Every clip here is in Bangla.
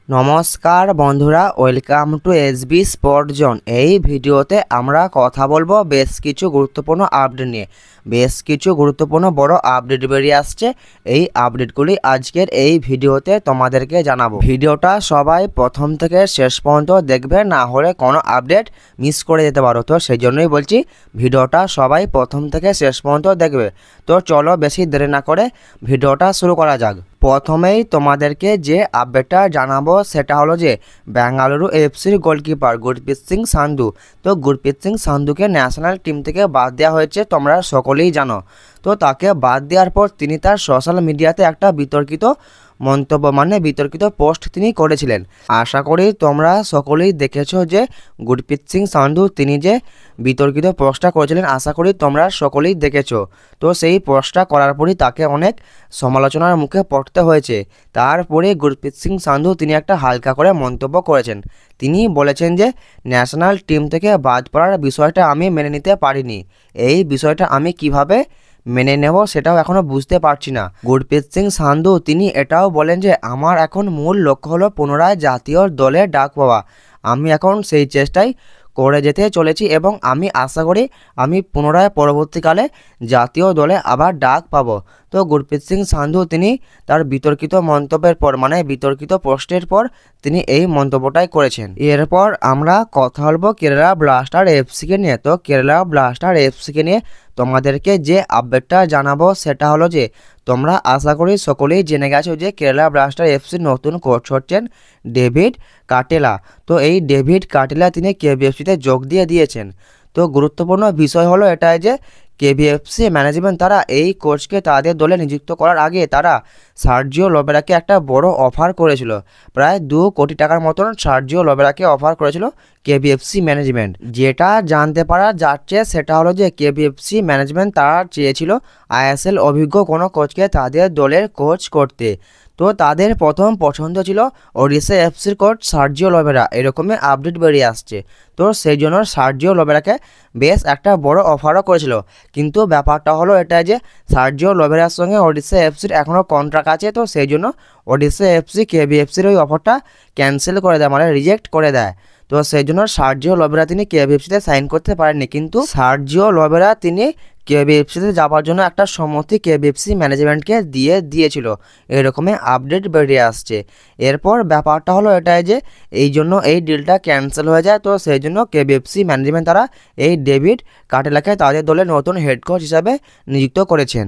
নমস্কার বন্ধুরা, welcome to SB sport zone. এই ভিডিওতে আমরা কথা বলবো বেশ কিছু গুরুত্বপূর্ণ আপডেট নিয়ে। বেশ কিছু গুরুত্বপূর্ণ বড় আপডেট বেরিয়ে আসছে। এই আপডেটগুলি আজকের এই ভিডিওতে তোমাদেরকে জানাবো। ভিডিওটা সবাই প্রথম থেকে শেষ পর্যন্ত দেখবে, না হলে কোনো আপডেট মিস করে যেতে পারো। তো সেই জন্যই বলছি ভিডিওটা সবাই প্রথম থেকে শেষ পর্যন্ত দেখবে। তো চলো বেশি দেরি না করে ভিডিওটা শুরু করা যাক। প্রথমেই তোমাদেরকে যে আপডেটটা জানাবো সেটা হলো যে বেঙ্গালুরু এফসির গোলকিপার গুরপ্রীত সিং সান্ধু। তো গুরপ্রীত সিং সান্ধুকে ন্যাশনাল টিম থেকে বাদ দেওয়া হয়েছে, তোমরা সকলেই জানো। তো তাকে বাদ দেওয়ার পর তিনি তার সোশ্যাল মিডিয়াতে একটা বিতর্কিত মন্তব্য বিতর্কিত পোস্ট তিনি করেছিলেন। আশা করি তোমরা সকলেই দেখেছো যে গুরপ্রীত সিং সান্ধু তিনি যে বিতর্কিত পোস্টটা করেছিলেন, আশা করি তোমরা সকলেই দেখেছো। তো সেই পোস্টটা করার পরই তাকে অনেক সমালোচনার মুখে পড়তে হয়েছে। তারপরে গুরপ্রীত সিং সান্ধু তিনি একটা হালকা করে মন্তব্য করেছেন। তিনি বলেছেন যে ন্যাশনাল টিম থেকে বাদ পড়ার বিষয়টা আমি মেনে নিতে পারিনি। এই বিষয়টা আমি কিভাবে মেনে নেব সেটাও এখনও বুঝতে পারছি না। গুরপ্রীত সিং সান্ধু তিনি এটাও বলেন যে আমার এখন মূল লক্ষ্য হলো পুনরায় জাতীয় দলে ডাক পাওয়া। আমি এখন সেই চেষ্টাই করে যেতে চলেছি এবং আমি আশা করি আমি পুনরায় পরবর্তীকালে জাতীয় দলে আবার ডাক পাবো। তো গুরপ্রীত সিং সান্ধু তিনি তার বিতর্কিত মন্তব্যের পর বিতর্কিত পোস্টের পর তিনি এই মন্তব্যটাই করেছেন। এরপর আমরা কথা বলবো কেরালা ব্লাস্টার এফসিকে নিয়ে। তো কেরালা ব্লাস্টার এফসিকে নিয়ে তোমাদেরকে যে আপডেটটা জানাবো সেটা হলো যে তোমরা আশা করি সকলেই জেনে গেছো যে কেরালা ব্লাস্টার এফসির নতুন কোচ হচ্ছেন ডেভিড কাটেলা। তো এই ডেভিড কাটেলা তিনি কেবিএফসিতে যোগ দিয়েছেন। তো গুরুত্বপূর্ণ বিষয় হলো এটাই যে কেবিএফসি ম্যানেজমেন্ট তারা এই কোচকে তাদের দলে নিযুক্ত করার আগে তারা সার্জিও লোবেরাকে একটা বড় অফার করেছিল। প্রায় 2 কোটি টাকার মতন সার্জিও লোবেরাকে অফার করেছিল কেবিএফসি ম্যানেজমেন্ট। যেটা জানতে পারা যাচ্ছে সেটা হলো যে কেবিএফসি ম্যানেজমেন্ট তারা চেয়েছিল আইএসএল অভিজ্ঞ কোনো কোচকে তাদের দলের কোচ করতে। তো তাদের প্রথম পছন্দ ছিল ওডিশা এফসির কোচ সার্জিও লোবেরা, এরকমই আপডেট বেরিয়ে আসছে। তো সেই জন্য সার্জিও লোবেরাকে বেশ একটা বড় অফারও করেছিল। কিন্তু ব্যাপারটা হলো এটা যে সার্জিও লোবেরার সঙ্গে ওডিশা এফসির এখনও কন্ট্রাক্ট আছে। তো সেই জন্য ওডিশা এফসি কেবিএফসির ওই অফারটা ক্যান্সেল করে দেয়, রিজেক্ট করে দেয়। তো সেই জন্য সার্জিও লোবেরা তিনি কেবিএফসিতে সাইন করতে পারেননি, কিন্তু সার্জিও লোবেরা তিনি কেবিএফসিতে যাওয়ার জন্য একটা সম্মতি কেবিএফসি ম্যানেজমেন্টকে দিয়েছিল। এরকমই আপডেট বেরিয়ে আসছে। এরপর ব্যাপারটা হলো এটাই যে এই জন্য এই ডিলটা ক্যান্সেল হয়ে যায়। তো সেই জন্য কেবিএফসি ম্যানেজমেন্ট তারা এই ডেভিড কাটেলাকে তাদের দলের নতুন হেড কোচ হিসাবে নিযুক্ত করেছেন।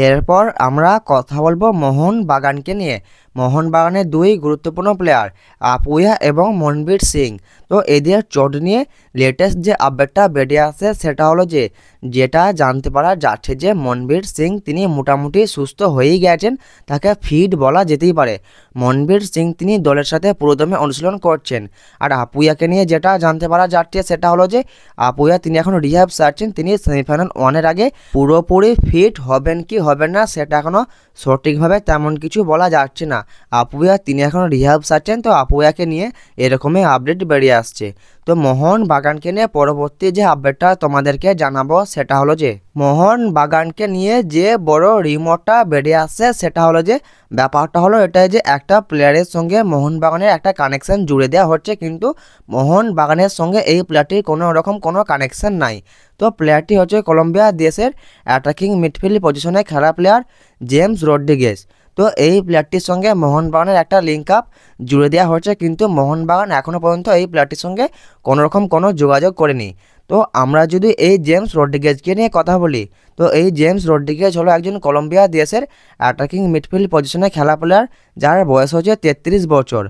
এরপর আমরা কথা বলবো মোহনবাগানকে নিয়ে। মোহনবাগানের 2 গুরুত্বপূর্ণ প্লেয়ার আপুয়া এবং মনবীর সিং। তো এদের চোট নিয়ে লেটেস্ট যে আপডেটটা বেরিয়ে আসে সেটা হলো যে যেটা জানতে পারা যাচ্ছে যে মনবীর সিং তিনি মোটামুটি সুস্থ হয়েই গেছেন, তাকে ফিট বলা যেতেই পারে। মনবীর সিং তিনি দলের সাথে পুরোদমে অনুশীলন করছেন। আর আপুয়াকে নিয়ে যেটা জানতে পারা যাচ্ছে সেটা হলো যে আপুয়া তিনি এখন রিহ্যাব সারছেন। তিনি সেমিফাইনাল 1-এর আগে পুরোপুরি ফিট হবেন কি হবেন না সেটা এখনও সঠিকভাবে তেমন কিছু বলা যাচ্ছে না। আপুয়া তিনি এখন রিহ্যাব সারছেন। তো আপুয়াকে নিয়ে এরকমই আপডেট বেরিয়ে আসছে। তো মোহনবাগানকে নিয়ে পরবর্তী যে আপডেটটা তোমাদেরকে জানাবো সেটা হলো যে মোহনবাগানকে নিয়ে যে বড় রিমোটটা বেরিয়ে আসছে সেটা হলো যে ব্যাপারটা হলো এটাই যে একটা প্লেয়ারের সঙ্গে মোহনবাগানের একটা কানেকশন জুড়ে দেওয়া হচ্ছে, কিন্তু মোহনবাগানের সঙ্গে এই প্লেয়ারটির কোনো রকম কোনো কানেকশন নাই। তো প্লেয়ারটি হচ্ছে কলম্বিয়া দেশের অ্যাটাকিং মিডফিল্ড পজিশনে খেলা প্লেয়ার জেমস রড্রিগেজ। তো এই প্লেয়ারটির সঙ্গে মোহনবাগানের একটা লিঙ্ক আপ জুড়ে দেওয়া হচ্ছে, কিন্তু মোহনবাগান এখনও পর্যন্ত এই প্লেয়ারটির সঙ্গে কোনোরকম কোনো যোগাযোগ করেনি। তো আমরা যদি এই জেমস রড্রিগেজকে নিয়ে কথা বলি, তো এই জেমস রড্রিগেজ হলো একজন কলম্বিয়া দেশের অ্যাটাকিং মিডফিল্ড পজিশনে খেলা প্লেয়ার, যার বয়স হচ্ছে 33 বছর।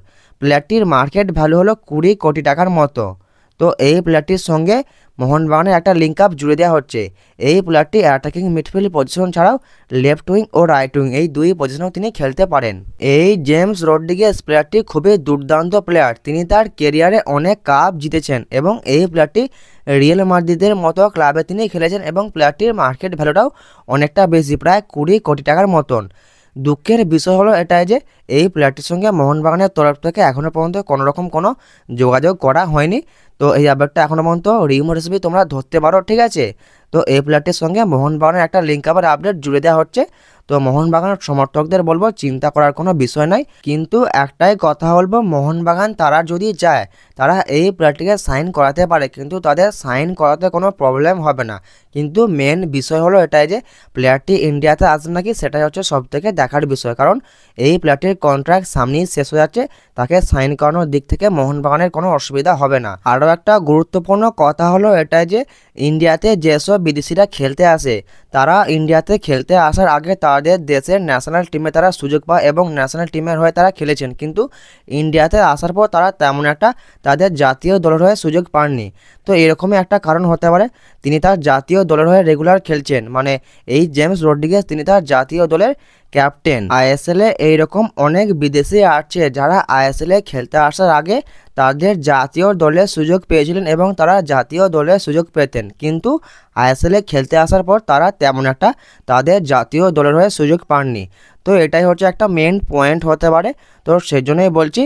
প্লেয়ারটির মার্কেট ভ্যালু হলো 20 কোটি টাকার মতো। তো এই প্লেয়ারটির সঙ্গে মোহনবাগানের একটা লিঙ্ক আপ জুড়ে দেওয়া হচ্ছে। এই প্লেয়ারটি অ্যাটাকিং মিডফিল্ড পজিশন ছাড়াও লেফট উইং ও রাইট উইং এই 2 পজিশনেও তিনি খেলতে পারেন। এই জেমস রড্রিগেজ প্লেয়ারটি খুবই দুর্দান্ত প্লেয়ার। তিনি তার কেরিয়ারে অনেক কাপ জিতেছেন এবং এই প্লেয়ারটি রিয়াল মাদ্রিদের মতো ক্লাবে তিনি খেলেছেন এবং প্লেয়ারটির মার্কেট ভ্যালুটাও অনেকটা বেশি, প্রায় 20 কোটি টাকার মতন। দুঃখের বিষয় হলো এটাই যে এই প্লেয়ারটির সঙ্গে মোহনবাগানের তরফ থেকে এখনও পর্যন্ত কোনোরকম কোনো যোগাযোগ করা হয়নি। তো এই আপডেটটা এখনও পর্যন্ত রিমোট হিসেবে তোমরা ধরতে পারো, ঠিক আছে। তো এই প্লেয়ারটির সঙ্গে মোহনবাগানের একটা লিঙ্ক আপের আপডেট জুড়ে দেওয়া হচ্ছে। তো মোহনবাগান সমর্থকদের বলবো চিন্তা করার কোনো বিষয় নাই, কিন্তু একটাই কথা বলবো, মোহনবাগান তারা যদি চায় তারা এই প্লেয়ারটিকে সাইন করাতে পারে, কিন্তু তাদের সাইন করাতে কোনো প্রবলেম হবে না। কিন্তু মেন বিষয় হলো এটাই যে প্লেয়ারটি ইন্ডিয়াতে আসবে নাকি, সেটাই হচ্ছে সবথেকে দেখার বিষয়। কারণ এই প্লেয়ারটির কন্ট্রাক্ট সামনেই শেষ হয়ে যাচ্ছে, তাকে সাইন করানোর দিক থেকে মোহনবাগানের কোনো অসুবিধা হবে না। আরও একটা গুরুত্বপূর্ণ কথা হলো এটাই যে ইন্ডিয়াতে যেসব বিদেশিরা খেলতে আসে, তারা ইন্ডিয়াতে খেলতে আসার আগে তাদের দেশের ন্যাশনাল টিমে তারা সুযোগ পায় এবং ন্যাশনাল টিমের হয়ে তারা খেলেছেন, কিন্তু ইন্ডিয়াতে আসার পর তারা তেমন একটা তাদের জাতীয় দলের হয়ে সুযোগ পাননি। তো এরকমই একটা কারণ হতে পারে, তিনি তার জাতীয় দলের হয়ে রেগুলার খেলছেন, মানে এই জেমস রড্রিগেজ তিনি তার জাতীয় দলের ক্যাপ্টেন। আইএসএলে এইরকম অনেক বিদেশি আছে যারা আইএসএলে খেলতে আসার আগে তাদের জাতীয় দলে সুযোগ পেয়েছিলেন এবং তারা জাতীয় দলে সুযোগ পেতেন, কিন্তু আইএসএলে খেলতে আসার পর তারা তেমন একটা তাদের জাতীয় দলের হয়ে সুযোগ পাননি। তো এটাই হচ্ছে একটা মেন পয়েন্ট হতে পারে। তো সেই জন্যই বলছি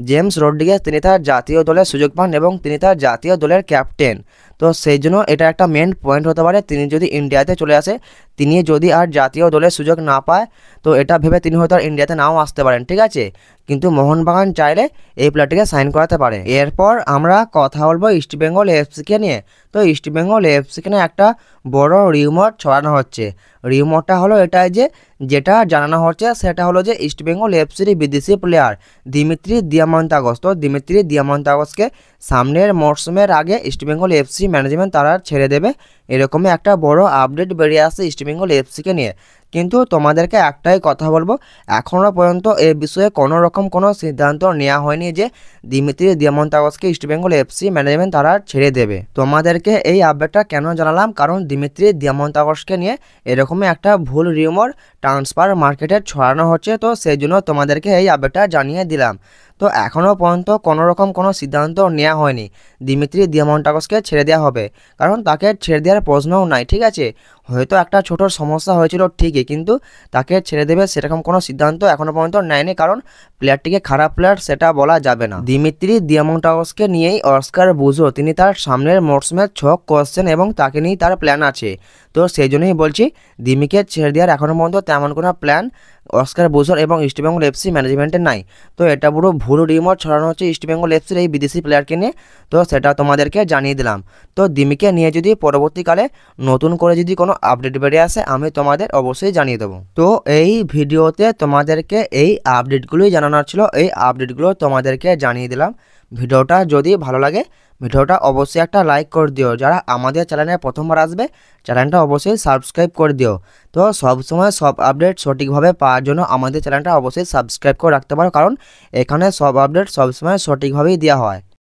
জেমস রড্রিগেজ তিনি তার জাতীয় দলে সুযোগ পান এবং তিনি তার জাতীয় দলের ক্যাপ্টেন। তো সেই জন্য এটা একটা মেন পয়েন্ট হতে পারে, তিনি যদি ইন্ডিয়াতে চলে আসে, তিনি যদি আর জাতীয় দলের সুযোগ না পায়, তো এটা ভেবে তিনি হয়তো আর ইন্ডিয়াতে নাও আসতে পারেন, ঠিক আছে। কিন্তু মোহনবাগান চাইলে এই প্লেয়ারটিকে সাইন করাতে পারে। এরপর আমরা কথা বলবো ইস্টবেঙ্গল এফসিকে নিয়ে। তো ইস্টবেঙ্গল এফসিকে নিয়ে একটা বড় রিউমার ছড়ানো হচ্ছে। রিউমারটা হলো এটাই যে যেটা জানানো হচ্ছে সেটা হলো যে ইস্টবেঙ্গল এফসির বিদেশি প্লেয়ার দিমিত্রি দিয়ামান্তাগস, তো দিমিত্রি দিয়ামান্তাগসকে সামনের মরশুমের আগে ইস্টবেঙ্গল এফসি ম্যানেজমেন্ট তারা ছেড়ে দেবে, এরকমই একটা বড় আপডেট বেরিয়ে আসছে ইস্টবেঙ্গল এফসিকে নিয়ে। কিন্তু তোমাদেরকে একটাই কথা বলবো, এখনও পর্যন্ত এ বিষয়ে কোনো রকম কোনো সিদ্ধান্ত নেওয়া হয়নি যে দিমিত্রি দিয়ামান্তাগসকে ইস্টবেঙ্গল এফসি ম্যানেজমেন্ট তারা ছেড়ে দেবে। তোমাদেরকে এই আপডেটটা কেন জানালাম, কারণ দিমিত্রি দিয়ামান্তাগসকে নিয়ে এরকমই একটা ভুল রিউমার ট্রান্সফার মার্কেটে ছড়ানো হচ্ছে, তো সেই জন্য তোমাদেরকে এই আপডেটটা জানিয়ে দিলাম। তো এখনও পর্যন্ত কোনো রকম কোনো সিদ্ধান্ত নেওয়া হয়নি দিমিত্রি দিয়ামান্তাগসকে ছেড়ে দেওয়া হবে, কারণ তাকে ছেড়ে দেওয়ার প্রশ্নও নাই, ঠিক আছে। হয়তো একটা ছোট সমস্যা হয়েছিল ঠিকই, কিন্তু তাকে ছেড়ে দেবে সেরকম কোনো সিদ্ধান্ত এখনও পর্যন্ত নেয়নি, কারণ প্লেয়ারটিকে খারাপ প্লেয়ার সেটা বলা যাবে না। দিমিত্রি দিয়ামান্তাগসকে নিয়েই অস্কার বুজো তিনি তার সামনের মরশুমের ছক করছেন এবং তাকে নিয়েই তার প্ল্যান আছে। তো সেই জন্যই বলছি দিমিকে ছেড়ে দেওয়ার এখনও পর্যন্ত তেমন কোনো প্ল্যান অস্কার বুজোর এবং ইস্টবেঙ্গল এফসি ম্যানেজমেন্টের নাই। তো এটা পুরো ভুল রিউমার ছড়ানো হচ্ছে ইস্টবেঙ্গল এফসির এই বিদেশি প্লেয়ারকে নিয়ে, তো সেটা তোমাদেরকে জানিয়ে দিলাম। তো দিমিকে নিয়ে যদি পরবর্তীকালে নতুন করে যদি কোনো আপডেট বেরিয়ে আসে আমি তোমাদের অবশ্যই জানিয়ে দেবো। তো এই ভিডিওতে তোমাদেরকে এই আপডেটগুলোই জানানোর ছিল, এই আপডেটগুলো তোমাদেরকে জানিয়ে দিলাম। ভিডিওটা যদি ভালো লাগে ভিডিওটা অবশ্যই একটা লাইক করে দিও, যারা আমাদের চ্যানেলে প্রথমবার আসবে চ্যানেলটা অবশ্যই সাবস্ক্রাইব করে দিও। তো সবসময় সব আপডেট সঠিকভাবে পাওয়ার জন্য আমাদের চ্যানেলটা অবশ্যই সাবস্ক্রাইব করে রাখতে পারো, কারণ এখানে সব আপডেট সবসময় সঠিকভাবেই দেওয়া হয়।